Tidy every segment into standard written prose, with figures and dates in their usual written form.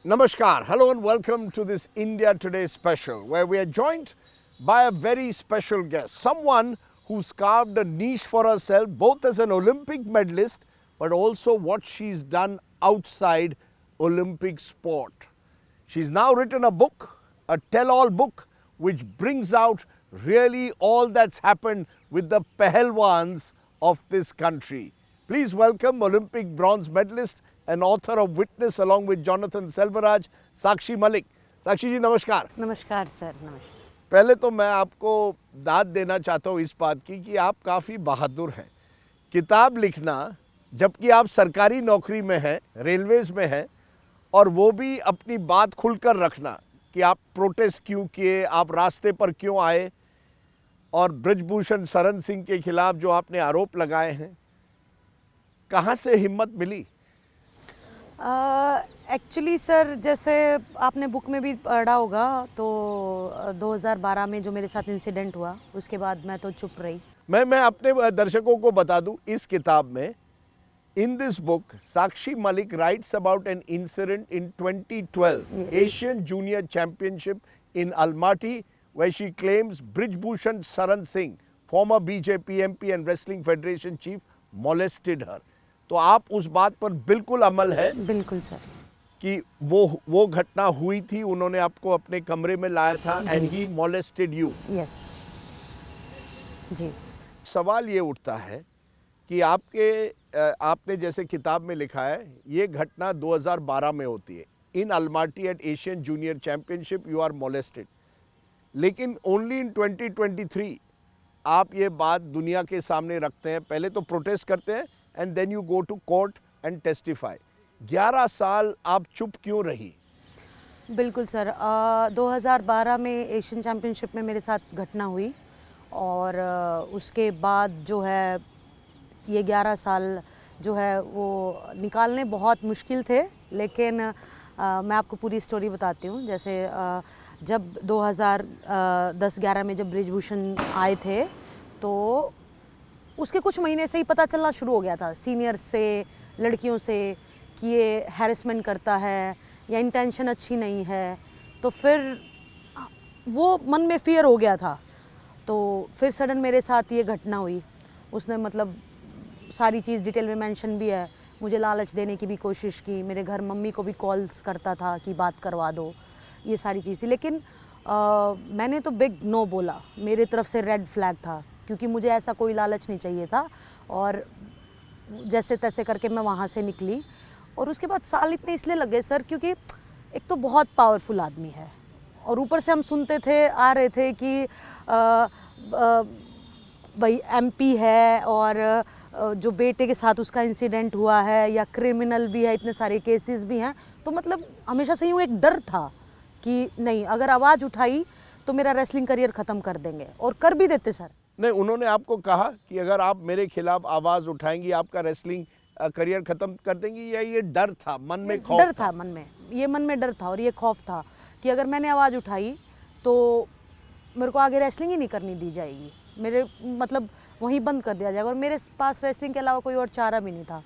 Namaskar, hello and welcome to this India Today special where we are joined by a very special guest, someone who's carved a niche for herself both as an Olympic medalist but also what she's done outside Olympic sport. She's now written a book, a tell-all book, which brings out really all that's happened with the Pahalwans of this country. Please welcome Olympic bronze medalist and author of Witness along with Jonathan Selvaraj, Sakshi Malik. साक्षी जी नमस्कार. नमस्कार sir. नमस्कार. पहले तो मैं आपको दाद देना चाहता हूँ इस बात की कि आप काफ़ी बहादुर हैं. किताब लिखना जबकि आप सरकारी नौकरी में हैं, रेलवेज़ में हैं, और वो भी अपनी बात खुलकर रखना कि आप प्रोटेस्ट क्यों किए, आप रास्ते पर क्यों आए, और ब्रिजभूषण शरण सिंह के खिलाफ जो आपने आरोप लगाए हैं, कहाँ से हिम्मत मिली? एक्चुअली सर, जैसे आपने बुक में भी पढ़ा होगा तो 2012 में जो मेरे साथ इंसिडेंट हुआ उसके बाद मैं तो चुप रही. मैं अपने दर्शकों को बता दूं, इस किताब में in this book Sakshi Malik writes about an incident in 2012 Asian junior championship in Almaty where she claims Brijbhushan Saran Singh, former BJP MP and Wrestling Federation chief, molested her. तो आप उस बात पर बिल्कुल अमल है? बिल्कुल सर. कि वो घटना हुई थी, उन्होंने आपको अपने कमरे में लाया था एंड ही मॉलेस्टेड यू. यस जी. सवाल ये उठता है कि आपने जैसे किताब में लिखा है, ये घटना 2012 में होती है. In Almaty at Asian junior championship you are molested. लेकिन ओनली इन 2023 आप ये बात दुनिया के सामने रखते हैं. पहले तो प्रोटेस्ट करते हैं and then you go to court and testify. 11 साल आप चुप क्यों रही? बिल्कुल सर. 2012 में एशियन चैम्पियनशिप में मेरे साथ घटना हुई और उसके बाद जो है ये 11 साल जो है वो निकालने बहुत मुश्किल थे. लेकिन मैं आपको पूरी स्टोरी बताती हूँ. जैसे जब 2010-11 में जब ब्रिजभूषण आए थे तो उसके कुछ महीने से ही पता चलना शुरू हो गया था सीनियर्स से, लड़कियों से, कि ये हैरेसमेंट करता है या इंटेंशन अच्छी नहीं है. तो फिर वो मन में फियर हो गया था. तो फिर सडन मेरे साथ ये घटना हुई. उसने मतलब सारी चीज़ डिटेल में मेंशन भी है. मुझे लालच देने की भी कोशिश की. मेरे घर मम्मी को भी कॉल्स करता था कि बात करवा दो, ये सारी चीज़ थी. लेकिन मैंने तो बिग नो बोला. मेरे तरफ से रेड फ्लैग था क्योंकि मुझे ऐसा कोई लालच नहीं चाहिए था. और जैसे तैसे करके मैं वहाँ से निकली. और उसके बाद साल इतने इसलिए लग गए सर क्योंकि एक तो बहुत पावरफुल आदमी है और ऊपर से हम सुनते थे, आ रहे थे कि भाई एमपी है और जो बेटे के साथ उसका इंसिडेंट हुआ है या क्रिमिनल भी है, इतने सारे केसेस भी हैं. तो मतलब हमेशा से यूँ एक डर था कि नहीं, अगर आवाज़ उठाई तो मेरा रेसलिंग करियर ख़त्म कर देंगे. और कर भी देते सर. नहीं, उन्होंने आपको कहा कि अगर आप मेरे खिलाफ आवाज़ उठाएंगी आपका रेसलिंग करियर ख़त्म कर देंगी, या ये डर था मन में? खौफ डर था मन में. ये मन में डर था और ये खौफ था कि अगर मैंने आवाज़ उठाई तो मेरे को आगे रेसलिंग ही नहीं करनी दी जाएगी. मेरे मतलब वहीं बंद कर दिया जाएगा. और मेरे पास रेसलिंग के अलावा कोई और चारा भी नहीं था.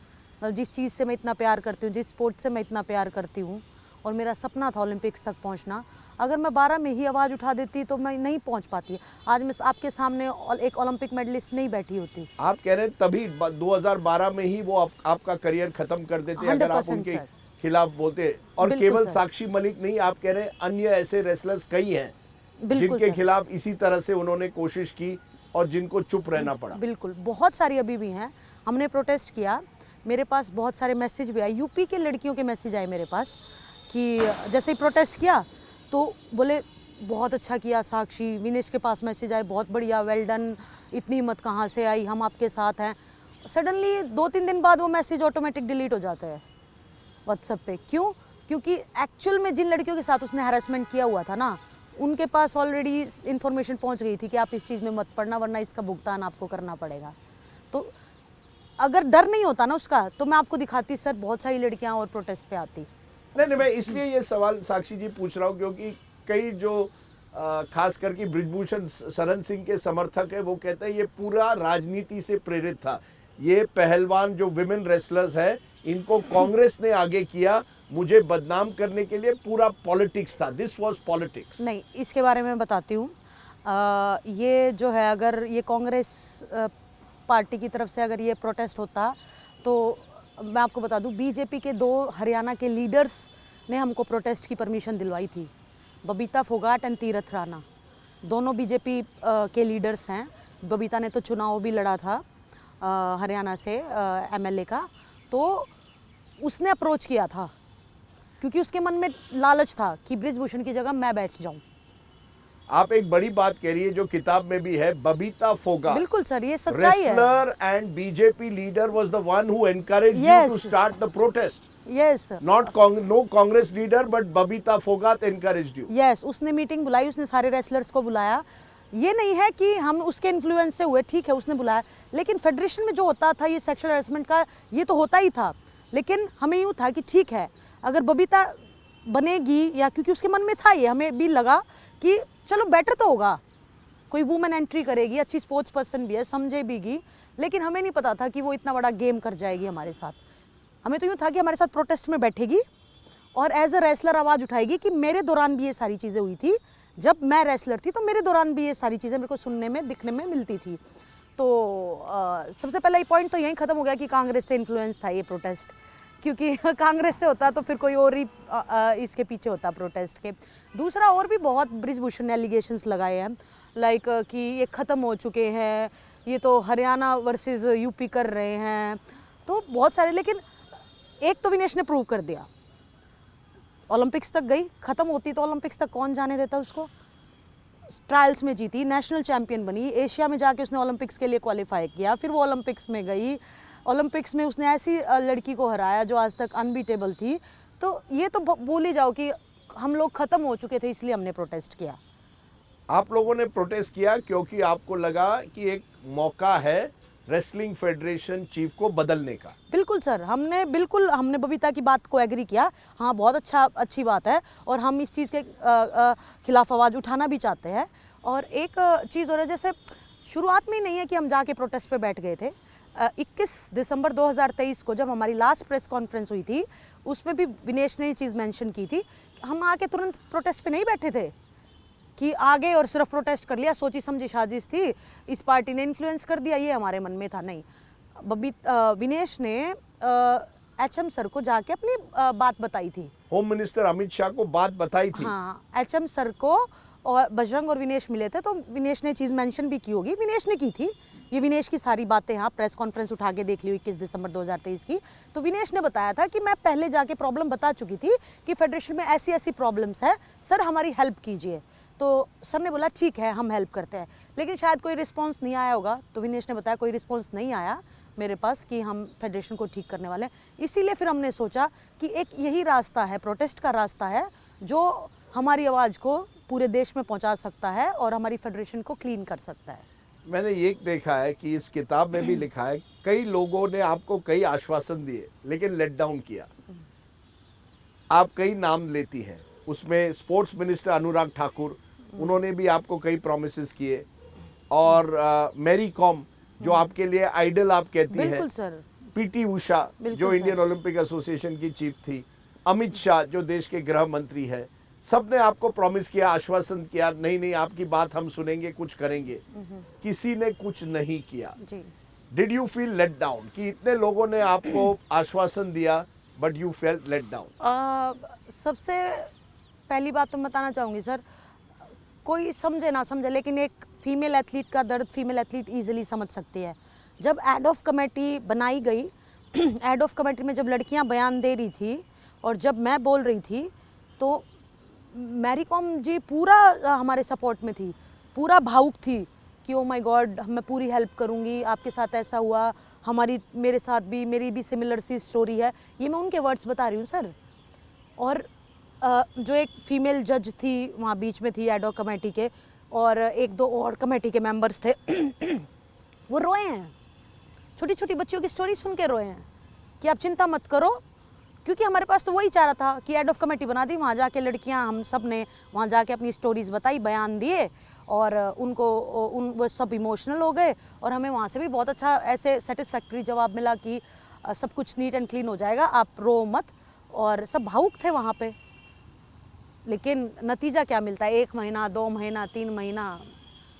मतलब जिस चीज़ से मैं इतना प्यार करती हूँ, जिस स्पोर्ट से मैं इतना प्यार करती हूँ और मेरा सपना था ओलंपिक्स तक पहुँचना, अगर मैं 12 में ही आवाज़ उठा देती तो मैं नहीं पहुँच पाती. आज मैं आपके सामने एक ओलंपिक मेडलिस्ट नहीं बैठी होती. आप कह रहे हैं तभी 2012 में ही वो आपका करियर खत्म कर देते अगर आप उनके खिलाफ बोलते. और केवल साक्षी मलिक नहीं, आप कह रहे हैं अन्य ऐसे रेसलर्स कई हैं जिनके खिलाफ इसी तरह से उन्होंने कोशिश की और जिनको चुप रहना पड़ा. बिल्कुल, बहुत सारी अभी भी हैं. हमने प्रोटेस्ट किया. मेरे पास बहुत सारे मैसेज भी आए. यूपी के लड़कियों के मैसेज आए मेरे पास कि जैसे ही प्रोटेस्ट किया तो बोले बहुत अच्छा किया साक्षी. विनेश के पास मैसेज आए, बहुत बढ़िया, वेल डन, इतनी हिम्मत कहाँ से आई, हम आपके साथ हैं. सडनली 2-3 दिन बाद वो मैसेज ऑटोमेटिक डिलीट हो जाते हैं व्हाट्सएप पे. क्यों? क्योंकि एक्चुअल में जिन लड़कियों के साथ उसने हैरेसमेंट किया हुआ था ना, उनके पास ऑलरेडी इन्फॉर्मेशन पहुंच गई थी कि आप इस चीज़ में मत पड़ना वरना इसका भुगतान आपको करना पड़ेगा. तो अगर डर नहीं होता ना उसका तो मैं आपको दिखाती सर, बहुत सारी लड़कियां और प्रोटेस्ट पे आती. नहीं, मैं इसलिए ये सवाल साक्षी जी पूछ रहा हूँ क्योंकि कई जो खास करके ब्रिजभूषण शरण सिंह के समर्थक है वो कहते हैं ये पूरा राजनीति से प्रेरित था. ये पहलवान जो विमेन रेसलर्स है इनको कांग्रेस ने आगे किया मुझे बदनाम करने के लिए पूरा पॉलिटिक्स था, दिस वाज पॉलिटिक्स। नहीं, इसके बारे में बताती हूँ। ये जो है, अगर ये कांग्रेस पार्टी की तरफ से अगर ये प्रोटेस्ट होता तो मैं आपको बता दूं, बीजेपी के 2 हरियाणा के लीडर्स ने हमको प्रोटेस्ट की परमिशन दिलवाई थी, बबीता फोगाट एंड तीरथ राणा। दोनों बीजेपी के लीडर्स हैं। बबीता ने तो चुनाव भी लड़ा था हरियाणा से एमएलए का, तो उसने अप्रोच किया था क्योंकि उसके मन में लालच था कि बृजभूषण की जगह मैं बैठ जाऊं। आप एक बड़ी बात कह रही है जो किताब में भी है, बबीता फोगाट। बिल्कुल सर, ये सच्चाई है। Wrestler and BJP leader was the one who encouraged you Yes. to start the protest. Yes Not no Congress leader, but Babita Phogat encouraged you. Yes, उसने मीटिंग बुलाई, उसने सारे रेसलर्स को बुलाया। ये नहीं है कि हम उसके इन्फ्लुएंस से हुए, ठीक है उसने बुलाया, लेकिन फेडरेशन में जो होता था ये सेक्सुअल हैरेसमेंट का, ये तो होता ही था। लेकिन हमें यूँ था कि ठीक है, अगर बबीता बनेगी, या क्योंकि उसके मन में था ये, हमें भी लगा कि चलो बेटर तो होगा, कोई वुमेन एंट्री करेगी, अच्छी स्पोर्ट्स पर्सन भी है, समझे बीगी। लेकिन हमें नहीं पता था कि वो इतना बड़ा गेम कर जाएगी हमारे साथ। हमें तो यूँ था कि हमारे साथ प्रोटेस्ट में बैठेगी और एज अ रेसलर आवाज़ उठाएगी कि मेरे दौरान भी ये सारी चीज़ें हुई थी, जब मैं रेसलर थी तो मेरे दौरान भी ये सारी चीज़ें मेरे को सुनने में, दिखने में मिलती थी। तो सबसे पहला ये पॉइंट तो यहीं ख़त्म हो गया कि कांग्रेस से इन्फ्लुएंस था ये प्रोटेस्ट, क्योंकि कांग्रेस से होता तो फिर कोई और ही इसके पीछे होता प्रोटेस्ट के। दूसरा, और भी बहुत बृजभूषण ने एलिगेशंस लगाए हैं, लाइक कि ये ख़त्म हो चुके हैं, ये तो हरियाणा वर्सेस यूपी कर रहे हैं, तो बहुत सारे। लेकिन एक तो विनेश ने प्रूव कर दिया, ओलंपिक्स तक गई, ख़त्म होती तो ओलंपिक्स तक कौन जाने देता उसको। ट्रायल्स में जीती, नेशनल चैंपियन बनी, एशिया में जाके उसने ओलंपिक्स के लिए क्वालिफाई किया, फिर वो ओलंपिक्स में गई, ओलंपिक्स में उसने ऐसी लड़की को हराया जो आज तक अनबीटेबल थी। तो ये तो भूल ही जाओ कि हम लोग ख़त्म हो चुके थे, इसलिए हमने प्रोटेस्ट किया। आप लोगों ने प्रोटेस्ट किया क्योंकि आपको लगा कि एक मौका है रेसलिंग फेडरेशन चीफ को बदलने का। बिल्कुल सर, हमने बबीता की बात को एग्री किया, हाँ बहुत अच्छी बात है, और हम इस चीज़ के खिलाफ आवाज़ उठाना भी चाहते हैं। और एक चीज़ और है, जैसे शुरुआत में ही नहीं है कि हम जाके प्रोटेस्ट पे बैठ गए थे। 21 दिसंबर 2023 को जब हमारी लास्ट प्रेस कॉन्फ्रेंस हुई थी, उसमें भी विनेश ने ये चीज़ मेंशन की थी, हम आके तुरंत प्रोटेस्ट पे नहीं बैठे थे कि आ गए और सिर्फ प्रोटेस्ट कर लिया, सोची समझी साजिश थी, इस पार्टी ने इन्फ्लुएंस कर दिया, ये हमारे मन में था। नहीं, विनेश ने एचएम सर को जाके अपनी बात बताई थी, होम मिनिस्टर अमित शाह को बात बताई थी। हाँ, एचएम सर को, और बजरंग और विनेश मिले थे, तो विनेश ने चीज़ मेंशन भी की होगी, विनेश ने की थी ये। विनेश की सारी बातें, हाँ प्रेस कॉन्फ्रेंस उठा के देख ली 21 दिसंबर 2023 की, तो विनेश ने बताया था कि मैं पहले जाके प्रॉब्लम बता चुकी थी कि फेडरेशन में ऐसी ऐसी प्रॉब्लम्स है, सर हमारी हेल्प कीजिए। तो सर ने बोला ठीक है हम हेल्प करते हैं, लेकिन शायद कोई रिस्पांस नहीं आया होगा। तो विनेश ने बताया कोई रिस्पांस नहीं आया मेरे पास कि हम फेडरेशन को ठीक करने वाले हैं। इसीलिए फिर हमने सोचा कि एक यही रास्ता है, प्रोटेस्ट का रास्ता है, जो हमारी आवाज़ को पूरे देश में पहुंचा सकता है और हमारी फेडरेशन को क्लीन कर सकता है। मैंने ये देखा है कि इस किताब में भी लिखा है, कई लोगों ने आपको कई आश्वासन दिए लेकिन लेट डाउन किया। आप कई नाम लेती हैं, उसमें स्पोर्ट्स मिनिस्टर अनुराग ठाकुर, उन्होंने भी आपको कई प्रॉमिसेस किए, और मैरी कॉम जो आपके लिए आइडल आप कहती है, सर, पीटी उषा जो इंडियन ओलंपिक एसोसिएशन की चीफ थी, अमित शाह जो देश के गृह मंत्री है, सबने आपको प्रॉमिस किया, आश्वासन किया, नहीं नहीं आपकी बात हम सुनेंगे, कुछ करेंगे। किसी ने कुछ नहीं किया। Did you feel let down कि इतने लोगों ने आपको आश्वासन दिया but you felt let down? सबसे पहली बात तो बताना चाहूँगी सर, कोई समझे ना समझे, लेकिन एक फीमेल एथलीट का दर्द फीमेल एथलीट ईजिली समझ सकती है। जब एड ऑफ कमेटी बनाई गई, एड ऑफ कमेटी में जब लड़कियां बयान दे रही थी और जब मैं बोल रही थी, तो मैरी कॉम जी पूरा हमारे सपोर्ट में थी, पूरा भावुक थी कि ओ माय गॉड मैं पूरी हेल्प करूंगी, आपके साथ ऐसा हुआ, मेरे साथ भी, मेरी भी सिमिलर सी स्टोरी है। ये मैं उनके वर्ड्स बता रही हूँ सर। और जो एक फीमेल जज थी वहाँ बीच में थी एड ऑफ कमेटी के, और एक दो और कमेटी के मेंबर्स थे वो रोए हैं, छोटी छोटी बच्चियों की स्टोरी सुन के रोए हैं कि आप चिंता मत करो, क्योंकि हमारे पास तो वही चाह रहा था कि एड ऑफ कमेटी बना दी, वहाँ जाके लड़कियाँ, हम सब ने वहाँ जाके अपनी स्टोरीज बताई, बयान दिए, और वो सब इमोशनल हो गए, और हमें वहाँ से भी बहुत अच्छा ऐसे सेटिस्फैक्ट्री जवाब मिला कि सब कुछ नीट एंड क्लीन हो जाएगा, आप रो मत। और सब भावुक थे वहाँ पे। लेकिन नतीजा क्या मिलता है, 1 महीना, 2 महीना, 3 महीना,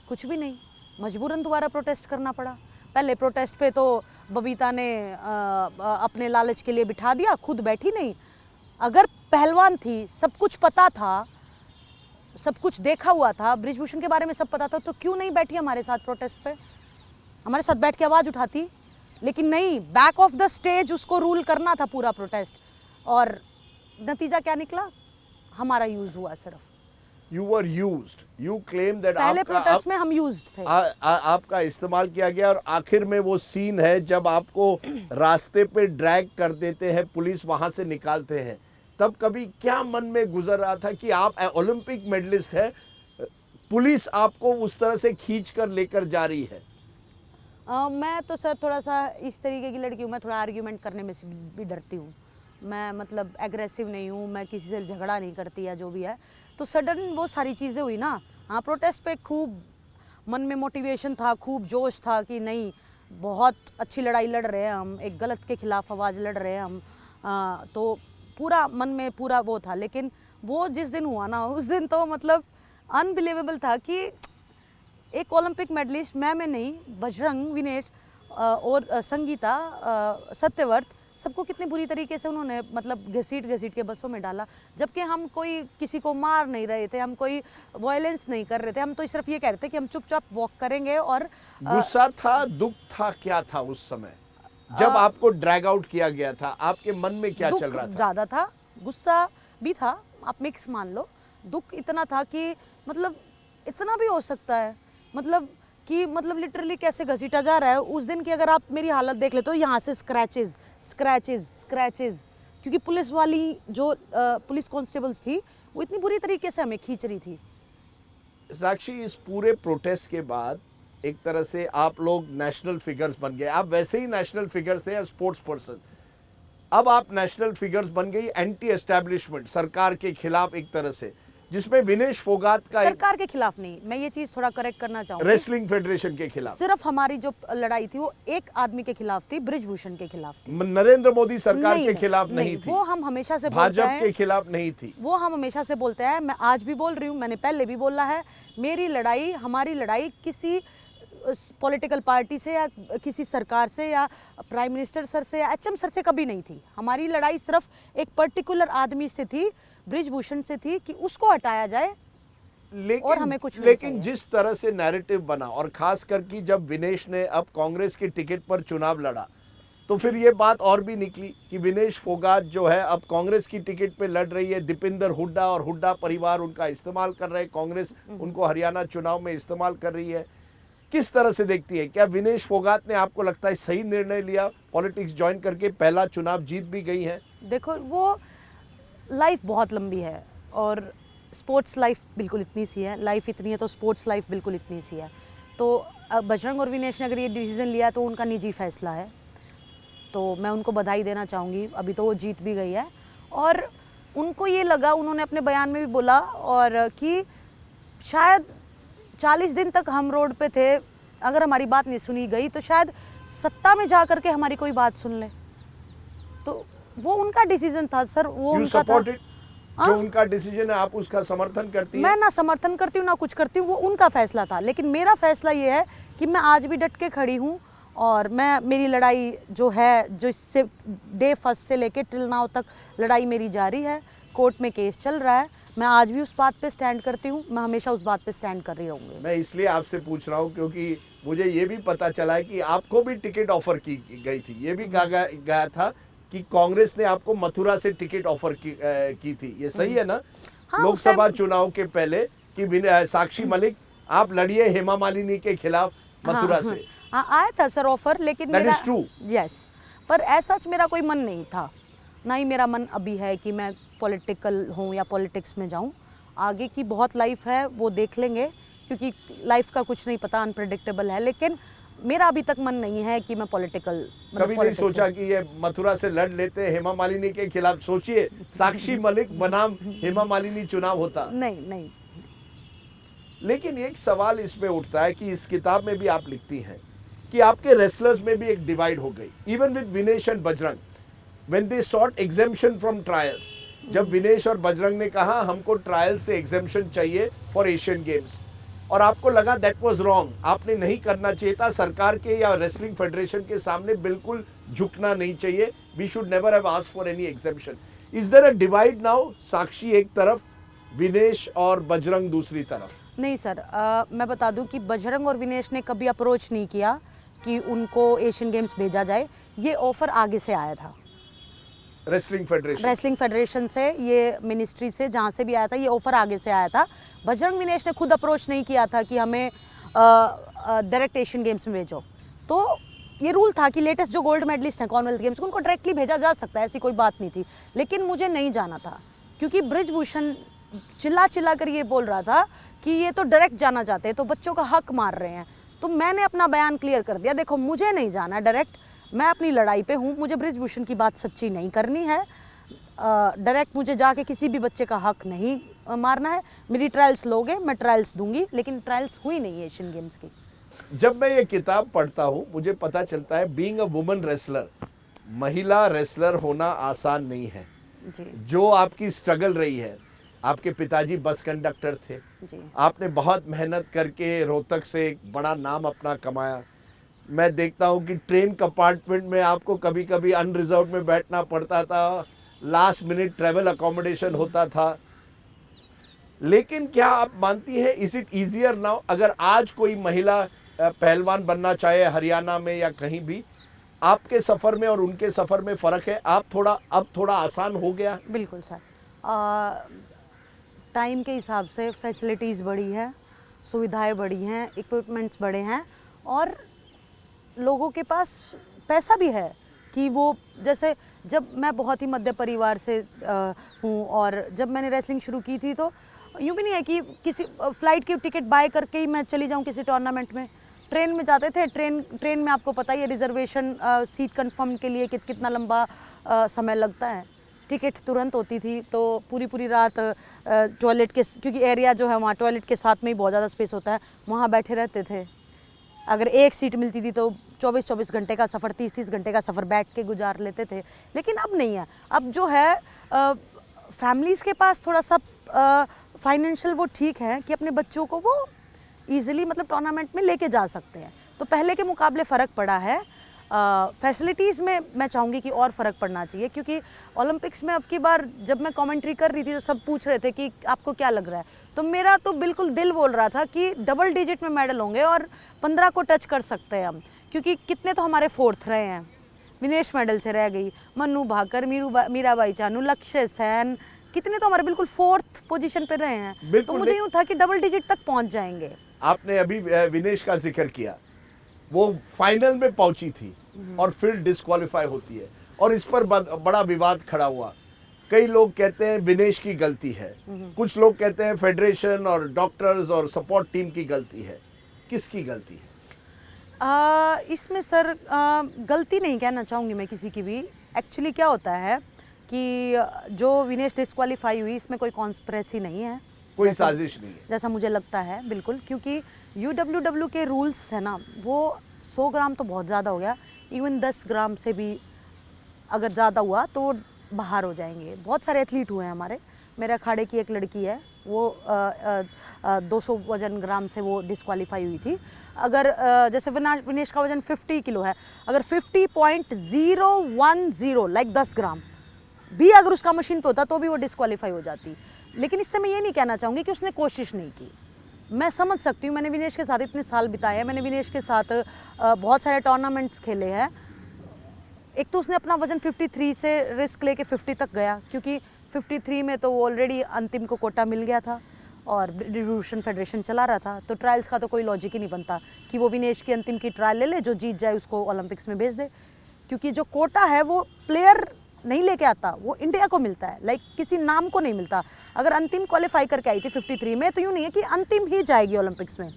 कुछ भी नहीं। मजबूरन दोबारा प्रोटेस्ट करना पड़ा। पहले प्रोटेस्ट पे तो बबीता ने अपने लालच के लिए बिठा दिया, खुद बैठी नहीं। अगर पहलवान थी, सब कुछ पता था, सब कुछ देखा हुआ था, बृजभूषण के बारे में सब पता था, तो क्यों नहीं बैठी हमारे साथ प्रोटेस्ट पे, हमारे साथ बैठ के आवाज़ उठाती। लेकिन नहीं, बैक ऑफ द स्टेज उसको रूल करना था पूरा प्रोटेस्ट। और नतीजा क्या निकला, हमारा यूज हुआ सिर्फ। You were used. You claim that पहले आपका प्रोटेस्ट में हम यूज्ड थे। आपका इस्तेमाल किया गया, और आखिर में वो सीन है जब आपको रास्ते पे ड्रैग कर देते हैं, पुलिस वहां से निकालते हैं, तब कभी क्या मन में गुजर रहा था कि आप ओलंपिक मेडलिस्ट है, पुलिस आपको उस तरह से खींच कर लेकर जा रही है? मैं तो सर थोड़ा सा इस तरीके की लड़की हूँ, मैं थोड़ा आर्ग्यूमेंट करने में से भी डरती हूँ। मैं मतलब एग्रेसिव नहीं हूँ, मैं किसी से झगड़ा नहीं करती या जो भी है। तो सडन वो सारी चीज़ें हुई ना। हाँ, प्रोटेस्ट पे खूब मन में मोटिवेशन था, खूब जोश था कि नहीं, बहुत अच्छी लड़ाई लड़ रहे हैं हम, एक गलत के खिलाफ आवाज़ लड़ रहे हैं हम। तो पूरा मन में पूरा वो था। लेकिन वो जिस दिन हुआ ना, उस दिन तो मतलब अनबिलीवेबल था कि एक ओलंपिक मेडलिस्ट, मैं नहीं, बजरंग, विनेश और संगीता, सत्यव्रत, सबको कितनी बुरी तरीके से उन्होंने मतलब घसीट के बसों में डाला। जबकि हम कोई किसी को मार नहीं रहे थे, हम कोई वायलेंस नहीं कर रहे थे, हम तो सिर्फ ये कह रहे थे कि हम चुपचाप वॉक करेंगे। और गुस्सा था, दुख था, क्या था उस समय जब आपको ड्रैग आउट किया गया था? आपके मन में क्या चल रहा था? ज़्यादा था, गुस्सा भी था, आप मिक्स मान लो। दुख इतना था कि मतलब इतना भी हो सकता है, मतलब कि मतलब लिटरली कैसे घसीटा जा रहा है। उस दिन की अगर आप मेरी हालत देख ले तो यहाँ से स्क्रैचेस, क्योंकि पुलिस वाली जो पुलिस कांस्टेबल्स थी वो इतनी बुरी तरीके से हमें खींच रही थी। साक्षी, इस पूरे प्रोटेस्ट के बाद एक तरह से आप लोग नेशनल फिगर्स बन गए। आप वैसे ही नेशनल फिगर्स थे, स्पोर्ट्स पर्सन। अब आप नेशनल फिगर्स बन गई एंटी एस्टैब्लिशमेंट, सरकार के खिलाफ एक तरह से, जिसमें विनेश फोगाट का सरकार के खिलाफ नहीं, मैं ये चीज थोड़ा करेक्ट करना चाहूंगी, रेसलिंग फेडरेशन के खिलाफ। सिर्फ हमारी जो लड़ाई थी वो एक आदमी के खिलाफ थी, बृजभूषण के खिलाफ थी। नरेंद्र मोदी सरकार के खिलाफ नहीं थी, वो हम हमेशा से भाजपा के खिलाफ नहीं थी, वो हम हमेशा से बोलते हैं। मैं आज भी बोल रही हूँ, मैंने पहले भी बोला है, मेरी लड़ाई, हमारी लड़ाई किसी पॉलिटिकल पार्टी से या किसी सरकार से या प्राइम मिनिस्टर सर से या एचएम सर से कभी नहीं थी। हमारी लड़ाई सिर्फ एक पर्टिकुलर आदमी से थी, बृजभूषण से थी, कि उसको हटाया जाए। और हमें कुछ लेकिन जिस तरह से नैरेटिव बना, और खास करके जब विनेश ने अब कांग्रेस की टिकट पर चुनाव लड़ा, तो फिर ये बात और भी निकली कि विनेश फोगाट जो है अब कांग्रेस की टिकट पे लड़ रही है। दीपेंद्र हुड्डा और हुड्डा परिवार उनका इस्तेमाल कर रहे हैं, कांग्रेस उनको हरियाणा चुनाव में इस्तेमाल कर रही है। किस तरह से देखती है? क्या विनेश फोगाट ने, आपको लगता है, सही निर्णय लिया? पॉलिटिक्स ज्वाइन करके पहला चुनाव जीत भी गई हैं। देखो, वो लाइफ बहुत लंबी है और स्पोर्ट्स लाइफ बिल्कुल इतनी सी है। लाइफ इतनी है तो स्पोर्ट्स लाइफ बिल्कुल इतनी सी है। तो बजरंग और विनेश ने अगर ये डिसीजन लिया तो उनका निजी फैसला है, तो मैं उनको बधाई देना चाहूँगी। अभी तो वो जीत भी गई है और उनको ये लगा, उन्होंने अपने बयान में भी बोला, और कि शायद 40 दिन तक हम रोड पे थे, अगर हमारी बात नहीं सुनी गई तो शायद सत्ता में जा करके हमारी कोई बात सुन ले। तो वो उनका डिसीजन था सर, वो उनका था। जो उनका डिसीजन है, आप उसका समर्थन करती हैं? मैं ना समर्थन करती हूँ ना कुछ करती हूँ, वो उनका फैसला था। लेकिन मेरा फैसला ये है कि मैं आज भी डट के खड़ी हूँ और मैं, मेरी लड़ाई जो है, जो इससे डे फर्स्ट से लेके टिल नाउ तक लड़ाई मेरी जारी है। कोर्ट में केस चल रहा है, मैं आज भी उस बात पे स्टैंड करती हूँ, मैं हमेशा उस बात पे स्टैंड कर रही रहूँगी। मैं इसलिए आपसे पूछ रहा हूँ क्योंकि मुझे ये भी पता चला है कि आपको भी टिकट ऑफर की गई थी। ये भी कहा गया था कि कांग्रेस ने आपको मथुरा से टिकट ऑफर की थी। ये सही है ना? हाँ, लोकसभा चुनाव के पहले कि साक्षी मलिक आप लड़िए हेमा मालिनी के खिलाफ मथुरा से। हाँ, आया था सर ऑफर, लेकिन That is true. यस, पर ऐसा मेरा कोई मन नहीं था, ना ही मेरा मन अभी है कि मैं पॉलिटिकल हूँ या पॉलिटिक्स में जाऊँ। आगे की बहुत लाइफ है, वो देख लेंगे, क्योंकि लाइफ का कुछ नहीं पता, अनप्रेडिक्टेबल है। लेकिन मेरा अभी तक मन नहीं है कि मैं पॉलिटिकल, कभी नहीं सोचा कि ये मथुरा से लड़ लेते हेमा मालिनी के खिलाफ? सोचिए, साक्षी मलिक बनाम हेमा मालिनी चुनाव होता। नहीं। लेकिन एक सवाल इसमें उठता है कि इस किताब में भी आप लिखती हैं कि आपके रेसलर्स में भी एक डिवाइड हो गई, even with Vinesh and Bajrang. when they sought exemption from trials, जब विनेश और बजरंग ने कहा हमको ट्रायल से एग्जेम्पशन चाहिए फॉर एशियन गेम्स, और आपको लगा दैट वाज रॉन्ग, आपने नहीं करना चाहिए था, सरकार के या रेसलिंग फेडरेशन के सामने बिल्कुल झुकना नहीं चाहिए, we should never have asked for any exemption. Is there a divide now? Sakshi एक तरफ, विनेश और बजरंग दूसरी तरफ. नहीं सर, मैं बता दूं कि बजरंग और विनेश ने कभी अप्रोच नहीं किया कि उनको एशियन गेम्स भेजा जाए. ये ऑफर आगे से आया था, रेसलिंग फेडरेशन से, ये मिनिस्ट्री से, जहाँ से भी आया था, ये ऑफर आगे से आया था. बजरंग विनेश ने खुद अप्रोच नहीं किया था कि हमें डायरेक्ट एशियन गेम्स में भेजो. तो ये रूल था कि लेटेस्ट जो गोल्ड मेडलिस्ट हैं कॉमनवेल्थ गेम्स, उनको डायरेक्टली भेजा जा सकता है, ऐसी कोई बात नहीं थी. लेकिन मुझे नहीं जाना था क्योंकि ब्रिजभूषण चिल्ला चिल्ला कर ये बोल रहा था कि ये तो डायरेक्ट जाना चाहते हैं, तो बच्चों का हक मार रहे हैं. तो मैंने अपना बयान क्लियर कर दिया, देखो मुझे नहीं जाना डायरेक्ट, मैं अपनी लड़ाई पे हूँ, मुझे ब्रिजभूषण की बात सच्ची नहीं करनी है. डायरेक्ट मुझे जाके किसी भी बच्चे का हक नहीं मारना है. मेरी ट्रायल्स लोगे, मैं ट्रायल्स दूंगी, लेकिन ट्रायल्स हुई नहीं एशियन गेम्स की. जब मैं ये किताब पढ़ता हूँ मुझे पता चलता है बीइंग अ वुमन रेसलर, महिला रेसलर होना आसान नहीं है. जी जो आपकी स्ट्रगल रही है, आपके पिताजी बस कंडक्टर थे, जी आपने बहुत मेहनत करके रोहतक से एक बड़ा नाम अपना कमाया. मैं देखता हूँ कि ट्रेन कंपार्टमेंट में आपको कभी कभी अनरिजर्व में बैठना पड़ता था, लास्ट मिनट ट्रेवल अकोमोडेशन होता था. लेकिन क्या आप मानती हैं, इज इट इजियर नाउ? अगर आज कोई महिला पहलवान बनना चाहे हरियाणा में या कहीं भी, आपके सफ़र में और उनके सफ़र में फ़र्क है? अब थोड़ा आसान हो गया? बिल्कुल सर. टाइम के हिसाब से फैसिलिटीज़ बढ़ी है, सुविधाएं बढ़ी हैं, इक्विपमेंट्स बढ़े हैं, और लोगों के पास पैसा भी है कि वो, जैसे जब मैं बहुत ही मध्य परिवार से हूँ, और जब मैंने रेसलिंग शुरू की थी तो यूँ भी नहीं है कि किसी फ़्लाइट की टिकट बाय करके ही मैं चली जाऊँ किसी टूर्नामेंट में. ट्रेन में जाते थे, ट्रेन में आपको पता ही है रिजर्वेशन सीट कंफर्म के लिए कितना लंबा समय लगता है. टिकट तुरंत होती थी, तो पूरी रात टॉयलेट के, क्योंकि एरिया जो है वहाँ टॉयलेट के साथ में ही बहुत ज़्यादा स्पेस होता है, वहाँ बैठे रहते थे. अगर एक सीट मिलती थी तो 24 घंटे का सफ़र, 30 घंटे का सफ़र बैठ के गुजार लेते थे. लेकिन अब नहीं है. अब जो है फैमिलीज़ के पास थोड़ा सा फाइनेंशियल वो ठीक है कि अपने बच्चों को वो ईजिली मतलब टूर्नामेंट में लेके जा सकते हैं. तो पहले के मुकाबले फ़र्क पड़ा है. फैसिलिटीज़ में मैं चाहूँगी कि और फ़र्क पड़ना चाहिए, क्योंकि ओलंपिक्स में अब की बार जब मैं कमेंट्री कर रही थी तो सब पूछ रहे थे कि आपको क्या लग रहा है, तो मेरा तो बिल्कुल दिल बोल रहा था कि डबल डिजिट में मेडल होंगे और 15 को टच कर सकते हैं हम, क्योंकि कितने तो हमारे फोर्थ रहे हैं. विनेश मेडल से रह गई, मन्नू भाकर, मीराबाई चानू, लक्ष्य सेन, कितने तो हमारे बिल्कुल फोर्थ पोजीशन पे रहे हैं. तो मुझे यूँ था कि डबल डिजिट तक पहुँच जाएंगे. आपने अभी विनेश का जिक्र किया, वो फाइनल में पहुंची थी और फिर डिस्क्वालीफाई होती है, और इस पर बड़ा विवाद खड़ा हुआ. कई लोग कहते हैं विनेश की गलती है, कुछ लोग कहते हैं फेडरेशन और डॉक्टर्स और सपोर्ट टीम की गलती है. किसकी गलती है? इसमें सर गलती नहीं कहना चाहूँगी मैं किसी की भी. एक्चुअली क्या होता है कि जो विनेश डिस्क्वालीफाई हुई, इसमें कोई कॉन्स्पिरेसी नहीं है, कोई साजिश नहीं है, जैसा मुझे लगता है. बिल्कुल, क्योंकि UWW के रूल्स है ना, वो 100 ग्राम तो बहुत ज़्यादा हो गया, इवन 10 ग्राम से भी अगर ज़्यादा हुआ तो बाहर हो जाएंगे. बहुत सारे एथलीट हुए हैं हमारे. मेरे अखाड़े की एक लड़की है, वो 200 वजन ग्राम से वो डिस्क्वालीफाई हुई थी. अगर जैसे विनेश का वजन 50 किलो है, अगर 50.010 लाइक 10 ग्राम भी अगर उसका मशीन पे होता तो भी वो डिस्क्वालीफाई हो जाती. लेकिन इससे मैं ये नहीं कहना चाहूँगी कि उसने कोशिश नहीं की. मैं समझ सकती हूँ, मैंने विनेश के साथ इतने साल बिताए हैं, मैंने विनेश के साथ बहुत सारे टूर्नामेंट्स खेले हैं. एक तो उसने अपना वजन 53 से रिस्क लेके 50 तक गया, क्योंकि 53 में तो वो ऑलरेडी अंतिम को कोटा मिल गया था और ब्रिजभूषण फेडरेशन चला रहा था. तो ट्रायल्स का तो कोई लॉजिक ही नहीं बनता कि वो विनेश की अंतिम की ट्रायल ले ले, जो जीत जाए उसको ओलंपिक्स में भेज दे. क्योंकि जो कोटा है वो प्लेयर नहीं लेके आता, वो इंडिया को मिलता है, लाइक किसी नाम को नहीं मिलता. अगर अंतिम क्वालिफाई करके आई थी 53 में, तो यूँ नहीं है कि अंतिम ही जाएगी ओलंपिक्स में.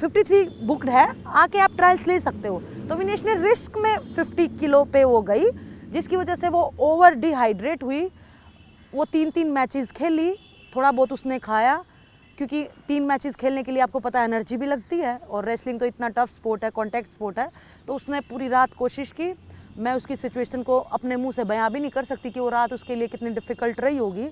53 बुकड है, आके आप ट्रायल्स ले सकते हो. तो विनेश ने रिस्क में 50 किलो पे वो गई, जिसकी वजह से वो ओवर डिहाइड्रेट हुई. वो 3 मैचेस खेली, थोड़ा बहुत उसने खाया, क्योंकि 3 मैचेस खेलने के लिए आपको पता है एनर्जी भी लगती है, और रेसलिंग तो इतना टफ स्पोर्ट है, कॉन्टैक्ट स्पोर्ट है. तो उसने पूरी रात कोशिश की, मैं उसकी सिचुएशन को अपने मुंह से बयां भी नहीं कर सकती कि वो रात उसके लिए कितनी डिफ़िकल्ट रही होगी,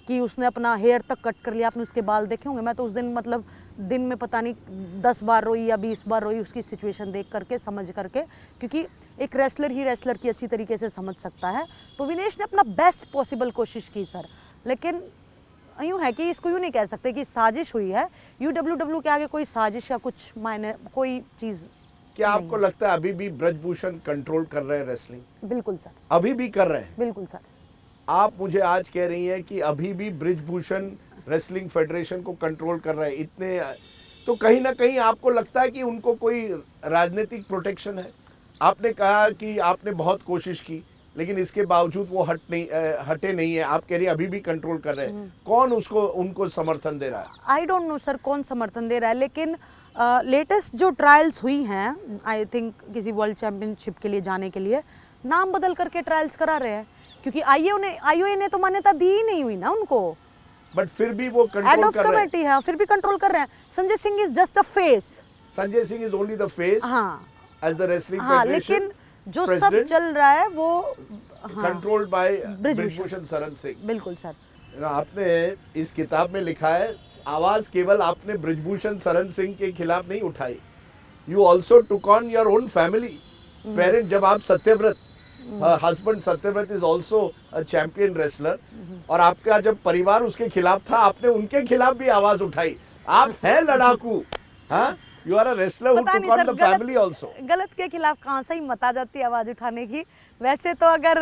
कि उसने अपना हेयर तक कट कर लिया, आपने उसके बाल देखे होंगे। मैं तो उस दिन मतलब दिन में पता नहीं 10 बार रोई या 20 बार रोई उसकी सिचुएशन देख करके, समझ करके, क्योंकि एक रेसलर ही रेसलर की अच्छी तरीके से समझ सकता है। तो विनेश ने अपना बेस्ट पॉसिबल कोशिश की सर, लेकिन यूँ है कि इसको यूँ नहीं कह सकते कि साजिश हुई है। UWW के आगे कोई साजिश या कुछ मायने कोई चीज़ क्या आपको लगता है अभी भी ब्रजभूषण कंट्रोल कर रहे हैं रेसलिंग? बिल्कुल सर, अभी भी कर रहे हैं? बिल्कुल सर। आप मुझे आज कह रही हैं कि अभी भी ब्रजभूषण रेसलिंग फेडरेशन को कंट्रोल कर रहे हैं इतने, तो कहीं ना कहीं आपको लगता है कि उनको कोई राजनीतिक प्रोटेक्शन है? आपने कहा कि आपने बहुत कोशिश की, लेकिन इसके बावजूद वो हटे नहीं है। आप कह रही हैं अभी भी कंट्रोल कर रहे हैं। कौन उसको उनको समर्थन दे रहा है? आई डोंट नो सर कौन समर्थन दे रहा है, लेकिन लेटेस्ट जो ट्रायल्स हुई हैं, आई थिंक किसी वर्ल्ड चैंपियनशिप के लिए जाने के लिए नाम बदल करके ट्रायल्स करा रहे हैं, क्योंकि आईओए ने तो मान्यता दी ही नहीं हुई ना उनको। बट फिर भी वो हेड कंट्रोल ऑफ कर रहे हैं। कमेटी है, फिर भी कंट्रोल कर रहे हैं। Sanjay Singh is just a face. Sanjay Singh is only the face हाँ एज द रेसलिंग हाँ, फेडरेशन, लेकिन जो सब चल रहा है वो कंट्रोल्ड बाय ब्रिजभूषण। ब्रजभूषण शरण सिंह। बिल्कुल सर। आपने इस किताब में लिखा है, आवाज केवल आपने ब्रजभूषण शरण सिंह के खिलाफ नहीं उठाई, you also took on your own family parent. जब आप Satyavrat, husband Satyavrat is also a champion wrestler, और आपका जब परिवार उसके खिलाफ था, आपने उनके खिलाफ भी आवाज उठाई। आप हैं लड़ाकू, हाँ, you are a wrestler who पता टुक नहीं on sir, the family also. गलत के खिलाफ कहाँ से ही मत आ जाती है आवाज उठाने की। वैसे तो अगर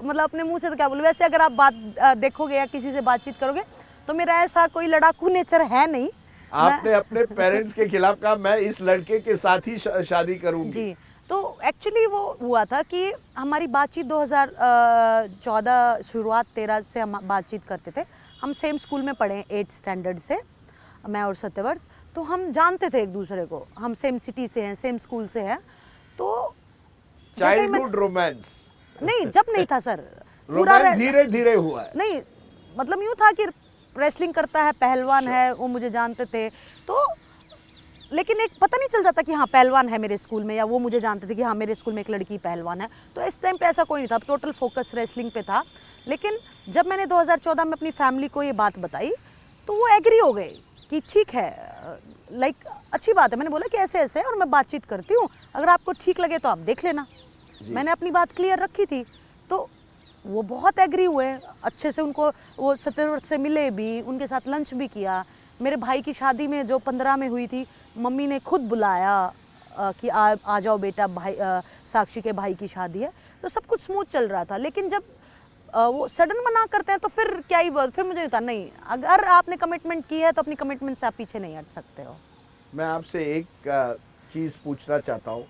मतलब अपने मुंह से तो क्या बोलूं, वैसे अगर आप बात देखोगे या किसी से बातचीत करोगे तो मेरा ऐसा कोई लड़ाकू नेचर है नहीं। आपने अपने पेरेंट्स के खिलाफ कहा मैं इस लड़के के साथ ही शादी करूंगी। जी, तो एक्चुअली वो हुआ था कि हमारी बातचीत 2014 शुरुआत 13 से हम बातचीत करते थे। हम सेम स्कूल में पढ़े 8th स्टैंडर्ड से, मैं और सत्यव्रत, तो हम जानते थे एक दूसरे को, हम सेम सिटी से हैं, सेम स्कूल से हैं। तो चाइल्डहुड रोमांस नहीं, जब नहीं था सर, रोमांस धीरे धीरे हुआ है। नहीं, मतलब यूँ था कि रेसलिंग करता है, पहलवान है, वो मुझे जानते थे, तो लेकिन एक पता नहीं चल जाता कि हाँ पहलवान है मेरे स्कूल में, या वो मुझे जानते थे कि हाँ मेरे स्कूल में एक लड़की पहलवान है। तो इस टाइम पे ऐसा कोई नहीं था, टोटल फोकस रेसलिंग पे था। लेकिन जब मैंने 2014 में अपनी फैमिली को ये बात बताई तो वो एग्री हो गए कि ठीक है, लाइक अच्छी बात है। मैंने बोला कि ऐसे ऐसे, और मैं बातचीत करती हूँ, अगर आपको ठीक लगे तो आप देख लेना। मैंने अपनी बात क्लियर रखी थी, तो वो बहुत एग्री हुए अच्छे से। उनको वो सत्यव्रत से मिले भी, उनके साथ लंच भी किया। मेरे भाई की शादी में जो 15 में हुई थी, मम्मी ने खुद बुलाया कि आ जाओ बेटा, भाई साक्षी के भाई की शादी है। तो सब कुछ स्मूथ चल रहा था। लेकिन जब वो सडन मना करते हैं तो फिर क्या ही बात, फिर मुझे होता नहीं, अगर आपने कमिटमेंट की है तो अपनी कमिटमेंट से आप पीछे नहीं हट सकते हो। मैं आपसे एक चीज़ पूछना चाहता हूँ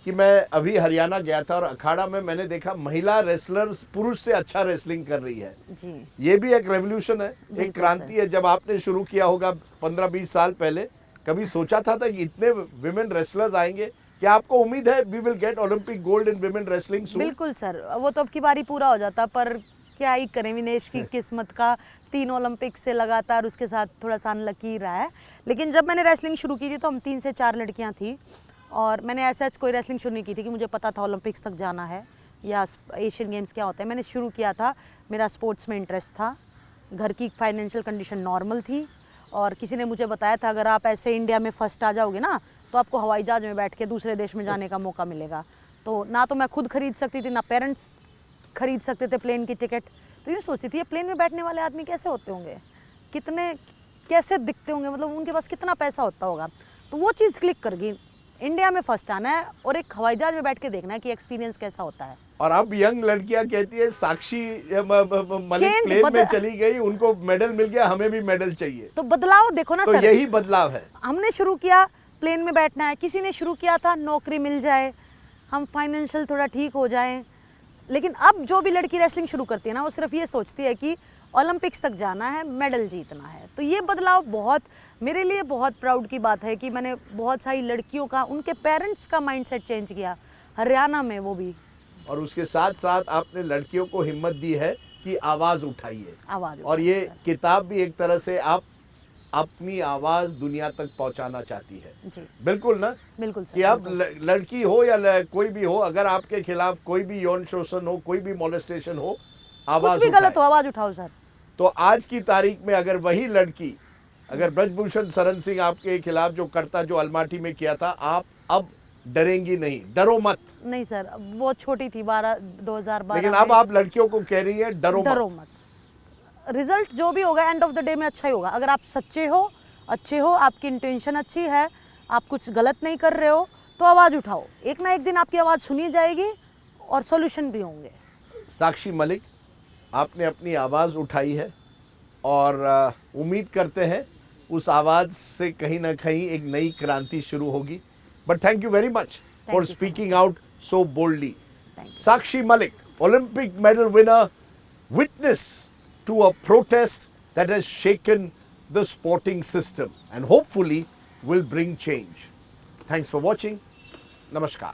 कि मैं अभी हरियाणा गया था और अखाड़ा में मैंने देखा महिला रेसलर्स पुरुष से अच्छा रेसलिंग कर रही है जी। ये भी एक रेवोल्यूशन है, एक क्रांति है। जब आपने शुरू किया होगा 15-20 साल पहले, कभी सोचा था कि इतने विमेन रेसलर्स आएंगे? क्या आपको उम्मीद है we will get Olympic gold in women wrestling soon? बिल्कुल सर, वो तो अब की बारी पूरा हो जाता, पर क्या ही करें, विनेश की किस्मत का 3 ओलंपिक से लगातार उसके साथ थोड़ा सा अनलकी रहा है। लेकिन जब मैंने रेसलिंग शुरू की थी तो हम 3 से 4 लड़कियां थी, और मैंने ऐसा कोई रेसलिंग शुरू नहीं की थी कि मुझे पता था ओलंपिक्स तक जाना है या एशियन गेम्स क्या होता है। मैंने शुरू किया था, मेरा स्पोर्ट्स में इंटरेस्ट था, घर की फाइनेंशियल कंडीशन नॉर्मल थी, और किसी ने मुझे बताया था अगर आप ऐसे इंडिया में फर्स्ट आ जाओगे ना तो आपको हवाई जहाज में बैठ के दूसरे देश में जाने का मौका मिलेगा। तो ना तो मैं खुद खरीद सकती थी, ना पेरेंट्स खरीद सकते थे प्लेन की टिकट। तो यूँ सोचती थी ये प्लेन में बैठने वाले आदमी कैसे होते होंगे, कितने कैसे दिखते होंगे, मतलब उनके पास कितना पैसा होता होगा। तो वो चीज़ क्लिक कर गई, इंडिया में फर्स्ट आना है और एक हवाई जहाज में बैठ के देखना है कि एक्सपीरियंस कैसा होता है। और अब यंग लड़कियां कहती है साक्षी मलिक प्लेन में चली गई, उनको मेडल मिल गया, हमें भी मेडल चाहिए। तो बदलाव देखो ना तो सर, यही बदलाव है। हमने शुरू किया प्लेन में बैठना है, किसी ने शुरू किया था नौकरी मिल जाए, हम फाइनेंशियल थोड़ा ठीक हो जाएं। लेकिन अब जो भी लड़की रेसलिंग शुरू करती है ना, वो सिर्फ ये सोचती है कि ओलंपिक्स तक जाना है, मेडल जीतना है। तो ये बदलाव बहुत मेरे लिए बहुत प्राउड की बात है कि मैंने बहुत सारी लड़कियों का, उनके पेरेंट्स का माइंडसेट चेंज किया, हरियाणा में वो भी। और उसके साथ साथ आपने लड़कियों को हिम्मत दी है कि आवाज़ उठाइए। आवाज़ और ये किताब भी एक तरह से आप अपनी आवाज दुनिया तक पहुंचाना चाहती है। जी बिल्कुल ना, बिल्कुल सर कि अब बिल्कुल। लड़की हो या कोई भी हो, अगर आपके खिलाफ कोई भी यौन शोषण हो, कोई भी मोलेस्टेशन हो, कुछ आवाज भी गलत हो उठाए। आवाज उठाओ सर। तो आज की तारीख में अगर वही लड़की, अगर ब्रजभूषण शरण सिंह आपके खिलाफ जो करता, जो अलमाटी में किया था, आप अब डरेंगी नहीं, डरो मत। नहीं सर, बहुत छोटी थी 2012 लेकिन में। अब आप लड़कियों को कह रही है डरो डरो मत। मत। रिजल्ट जो भी होगा एंड ऑफ द डे में अच्छा ही होगा। अगर आप सच्चे हो, अच्छे हो, आपकी इंटेंशन अच्छी है, आप कुछ गलत नहीं कर रहे हो, तो आवाज़ उठाओ। एक ना एक दिन आपकी आवाज़ सुनी जाएगी और सॉल्यूशन भी होंगे। साक्षी मलिक, आपने अपनी आवाज़ उठाई है और उम्मीद करते हैं उस आवाज़ से कहीं ना कहीं एक नई क्रांति शुरू होगी। But thank you very much for you so speaking out so boldly. Thank you. Sakshi Malik, Olympic medal winner, witness to a protest that has shaken the sporting system and hopefully will bring change. Thanks for watching. Namaskar.